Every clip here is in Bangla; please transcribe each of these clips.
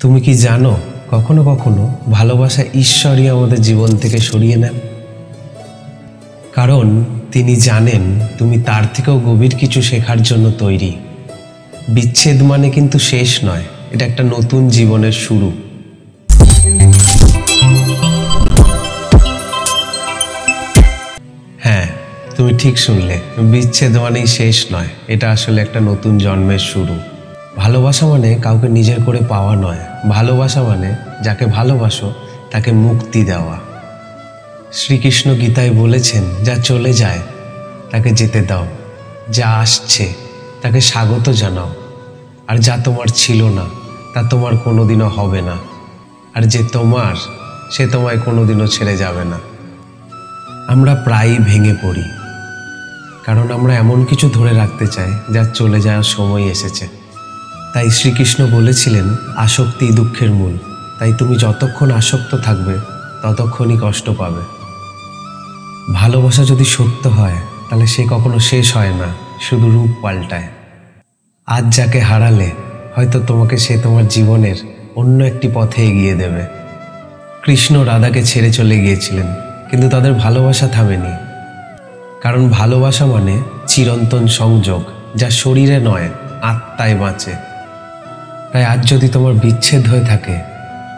তুমি কি জানো কখনো কখনো ভালোবাসা ঈশ্বরই আমাদের জীবন থেকে সরিয়ে নেন, কারণ তিনি জানেন তুমি তার থেকেও গভীর কিছু শেখার জন্য তৈরি। বিচ্ছেদ মানে কিন্তু শেষ নয়, এটা একটা নতুন জীবনের শুরু। হ্যাঁ, তুমি ঠিক শুনলে, বিচ্ছেদ মানেই শেষ নয়, এটা আসলে একটা নতুন জন্মের শুরু। ভালোবাসা মানে কাউকে নিজের করে পাওয়া নয়, ভালোবাসা মানে যাকে ভালোবাসো তাকে মুক্তি দেওয়া। শ্রীকৃষ্ণ গীতায় বলেছেন, যা চলে যায় তাকে যেতে দাও, যা আসছে তাকে স্বাগত জানাও, আর যা তোমার ছিল না তা তোমার কোনোদিনও হবে না, আর যে তোমার সে তোমায় কোনোদিনও ছেড়ে যাবে না। আমরা প্রায়ই ভেঙে পড়ি, কারণ আমরা এমন কিছু ধরে রাখতে চাই যা চলে যাওয়ার সময় এসেছে। তাই শ্রীকৃষ্ণ বলেছিলেন, আসক্তি দুঃখের মূল। তাই তুমি যতক্ষণ আসক্ত থাকবে ততক্ষণই কষ্ট পাবে। ভালোবাসা যদি সত্য হয় তাহলে সে কখনো শেষ হয় না, শুধু রূপ পাল্টায়। আজ যাকে হারালে হয়তো তোমাকে সে তোমার জীবনের অন্য একটি পথে এগিয়ে দেবে। কৃষ্ণ রাধাকে ছেড়ে চলে গিয়েছিলেন, কিন্তু তাদের ভালোবাসা থামেনি, কারণ ভালোবাসা মানে চিরন্তন সংযোগ, যা শরীরে নয় আত্মায় বাঁচে। তাই আজ যদি তোমার বিচ্ছেদ হয়ে থাকে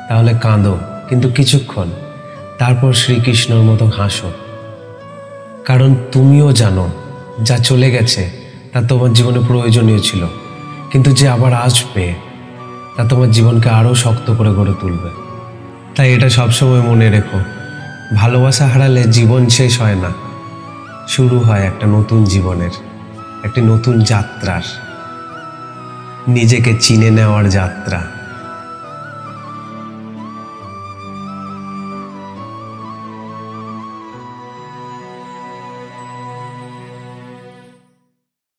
তাহলে কাঁদো, কিন্তু কিছুক্ষণ, তারপর শ্রীকৃষ্ণর মতো হাসো, কারণ তুমিও জানো যা চলে গেছে তা তোমার জীবনে প্রয়োজনীয় ছিল, কিন্তু যে আবার আসবে তা তোমার জীবনকে আরও শক্ত করে গড়ে তুলবে। তাই এটা সবসময় মনে রেখো, ভালোবাসা হারালে জীবন শেষ হয় না, শুরু হয় একটা নতুন জীবনের, একটি নতুন যাত্রার, নিজেকে চিনে নেওয়ার যাত্রা।